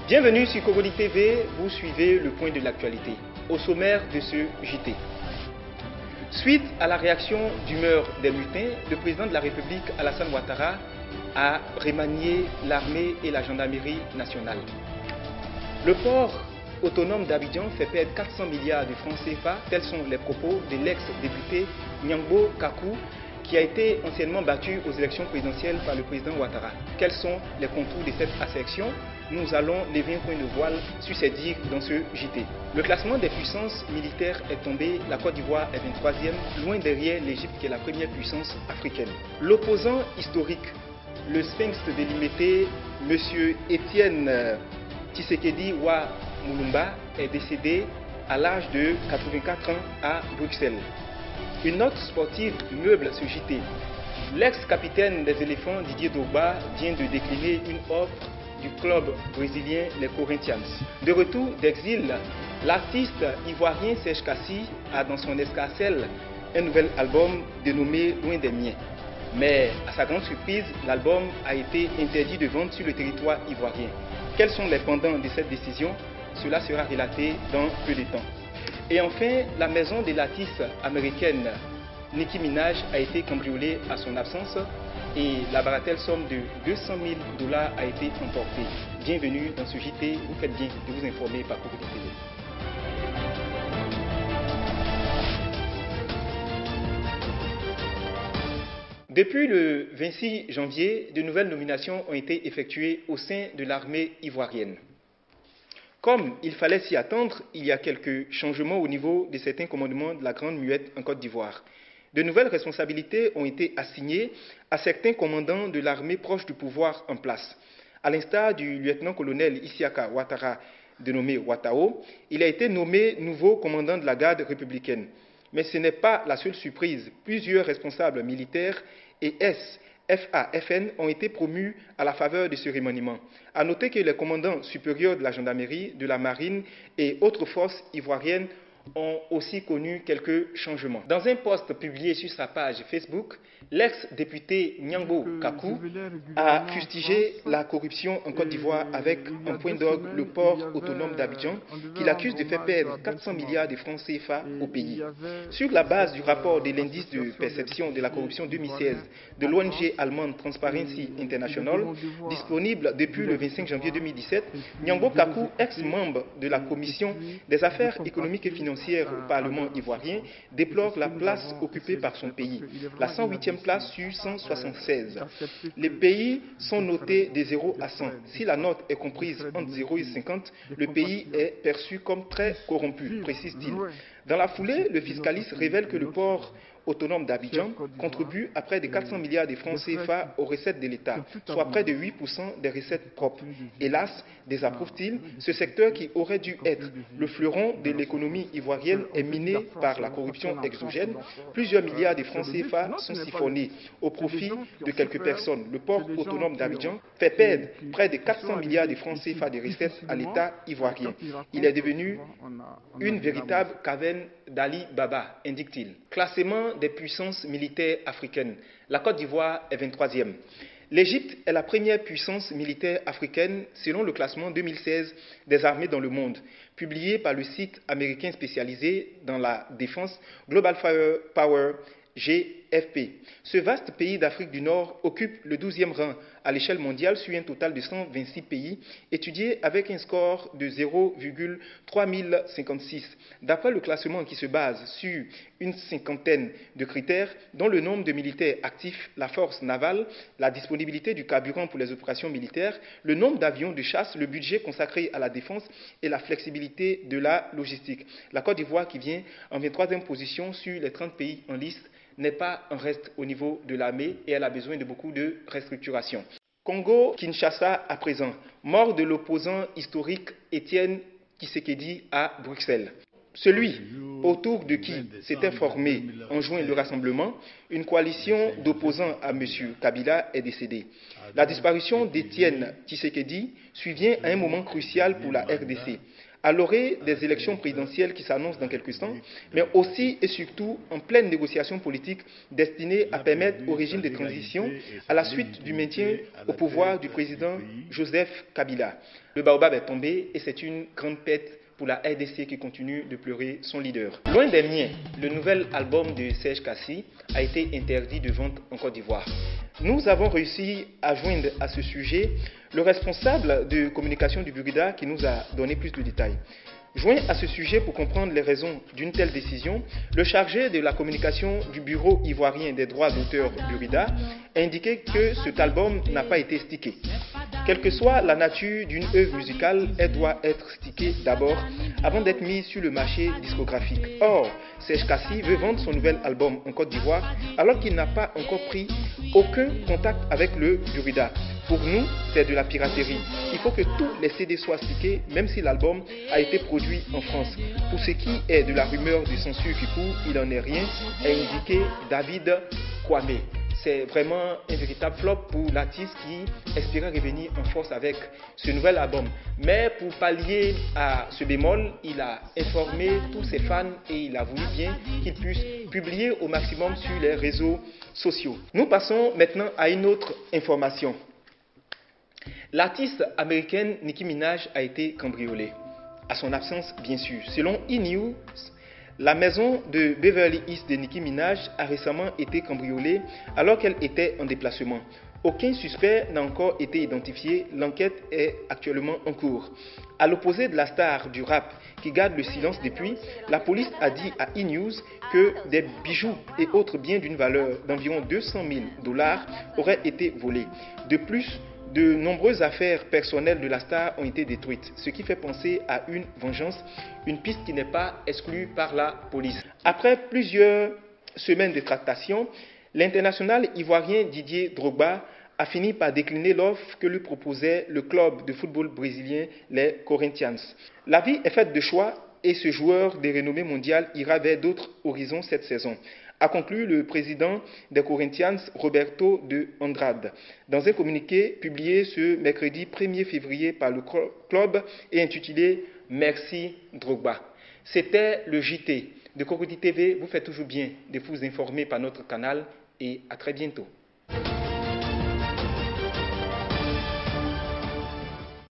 Bienvenue sur Cogoli TV, vous suivez le point de l'actualité. Au sommaire de ce JT. Suite à la réaction d'humeur des mutins, le président de la République, Alassane Ouattara, a remanié l'armée et la gendarmerie nationale. Le port autonome d'Abidjan fait perdre 400 milliards de francs CFA, tels sont les propos de l'ex-député Nyambo Kakou, qui a été anciennement battu aux élections présidentielles par le président Ouattara. Quels sont les contours de cette assertion? Nous allons lever un point de voile sur ces dires dans ce JT. Le classement des puissances militaires est tombé, la Côte d'Ivoire est 23e, loin derrière l'Égypte qui est la première puissance africaine. L'opposant historique, le sphinx délimité, M. Étienne Tshisekedi Wa Mulumba, est décédé à l'âge de 84 ans à Bruxelles. Une note sportive meuble ce JT. L'ex-capitaine des éléphants Didier Drogba vient de décliner une offre du club brésilien les Corinthians. De retour d'exil, l'artiste ivoirien Serge Kassi a dans son escarcelle un nouvel album dénommé Loin des miens. Mais à sa grande surprise, l'album a été interdit de vente sur le territoire ivoirien. Quels sont les pendants de cette décision? Cela sera relaté dans peu de temps. Et enfin, la maison de l'artiste américaine Nicki Minaj a été cambriolée à son absence et la bagatelle somme de 200 000 $ a été emportée. Bienvenue dans ce JT, vous faites bien de vous informer par Cogoli TV. Depuis le 26 janvier, de nouvelles nominations ont été effectuées au sein de l'armée ivoirienne. Comme il fallait s'y attendre, il y a quelques changements au niveau de certains commandements de la Grande Muette en Côte d'Ivoire. De nouvelles responsabilités ont été assignées à certains commandants de l'armée proche du pouvoir en place. À l'instar du lieutenant-colonel Isiaka Ouattara, dénommé Ouattao, il a été nommé nouveau commandant de la garde républicaine. Mais ce n'est pas la seule surprise. Plusieurs responsables militaires et FAFN ont été promus à la faveur de ce remaniement. À noter que les commandants supérieurs de la gendarmerie, de la marine et autres forces ivoiriennes ont aussi connu quelques changements. Dans un post publié sur sa page Facebook, l'ex-député Nyambo Kakou a fustigé la corruption en Côte d'Ivoire avec un point d'orgue le port autonome d'Abidjan qu'il accuse de faire perdre 400 milliards de francs CFA au pays. Sur la base du rapport de l'indice de perception de la corruption 2016 de l'ONG allemande Transparency International, disponible depuis le 25 janvier 2017, Nyambo Kakou, ex-membre de la commission des affaires économiques et financières au Parlement ivoirien, déplore la place occupée par son pays, la 108e place sur 176. Les pays sont notés de 0 à 100. Si la note est comprise entre 0 et 50, le pays est perçu comme très corrompu, précise-t-il. Dans la foulée, le fiscaliste révèle que le port autonome d'Abidjan contribue à près de 400 milliards de francs CFA aux recettes de l'État, soit près de 8% des recettes propres. Hélas, désapprouve-t-il, ce secteur qui aurait dû être le fleuron de l'économie ivoirienne est miné par la corruption exogène. Plusieurs milliards de francs CFA sont siphonnés au profit de quelques personnes. Le port autonome d'Abidjan fait perdre près de 400 milliards de francs CFA de recettes à l'État ivoirien. Il est devenu une véritable caverne d'Ali Baba, indique-t-il. Classement des puissances militaires africaines. La Côte d'Ivoire est 23e. L'Égypte est la première puissance militaire africaine selon le classement 2016 des armées dans le monde, publié par le site américain spécialisé dans la défense Global Firepower GFP. Ce vaste pays d'Afrique du Nord occupe le 12e rang à l'échelle mondiale sur un total de 126 pays, étudiés avec un score de 0,3056. D'après le classement qui se base sur une cinquantaine de critères, dont le nombre de militaires actifs, la force navale, la disponibilité du carburant pour les opérations militaires, le nombre d'avions de chasse, le budget consacré à la défense et la flexibilité de la logistique. La Côte d'Ivoire, qui vient en 23e position sur les 30 pays en liste, n'est pas en reste au niveau de l'armée et elle a besoin de beaucoup de restructuration. Congo-Kinshasa à présent. Mort de l'opposant historique Étienne Tshisekedi à Bruxelles. Celui autour de qui s'était formé en juin le rassemblement, une coalition d'opposants à M. Kabila est décédée. La disparition d'Étienne Tshisekedi survient à un moment crucial pour la RDC. à l'orée des élections présidentielles qui s'annoncent dans quelques temps, mais aussi et surtout en pleine négociation politique destinée à permettre au régime de transition à la suite du maintien au pouvoir du président Joseph Kabila. Le baobab est tombé et c'est une grande perte pour la RDC qui continue de pleurer son leader. Loin des miens, le nouvel album de Serge Kassi a été interdit de vente en Côte d'Ivoire. Nous avons réussi à joindre à ce sujet le responsable de communication du Burkina qui nous a donné plus de détails. Joint à ce sujet pour comprendre les raisons d'une telle décision, le chargé de la communication du Bureau ivoirien des droits d'auteur Burkina a indiqué que cet album n'a pas été stické. Quelle que soit la nature d'une œuvre musicale, elle doit être stickée d'abord avant d'être mise sur le marché discographique. Or, Serge Kassi veut vendre son nouvel album en Côte d'Ivoire alors qu'il n'a pas encore pris aucun contact avec le Burkina. Pour nous, c'est de la piraterie. Il faut que tous les CD soient stickés, même si l'album a été produit en France. Pour ce qui est de la rumeur de censure qui court, il n'en est rien, a indiqué David Kwame. C'est vraiment un véritable flop pour l'artiste qui espérait revenir en force avec ce nouvel album. Mais pour pallier à ce bémol, il a informé tous ses fans et il a voulu bien qu'ils puissent publier au maximum sur les réseaux sociaux. Nous passons maintenant à une autre information. L'artiste américaine Nicki Minaj a été cambriolée. À son absence, bien sûr. Selon E! La maison de Beverly Hills de Nicki Minaj a récemment été cambriolée alors qu'elle était en déplacement. Aucun suspect n'a encore été identifié, l'enquête est actuellement en cours. À l'opposé de la star du rap qui garde le silence depuis, la police a dit à E! Que des bijoux et autres biens d'une valeur d'environ 200 000 $ auraient été volés. De plus, de nombreuses affaires personnelles de la star ont été détruites, ce qui fait penser à une vengeance, une piste qui n'est pas exclue par la police. Après plusieurs semaines de tractations, l'international ivoirien Didier Drogba a fini par décliner l'offre que lui proposait le club de football brésilien, les Corinthians. La vie est faite de choix et ce joueur de renommée mondiale ira vers d'autres horizons cette saison, a conclu le président des Corinthians, Roberto de Andrade, dans un communiqué publié ce mercredi 1er février par le club et intitulé « Merci Drogba ». C'était le JT de Cocody TV. Vous faites toujours bien de vous informer par notre canal et à très bientôt.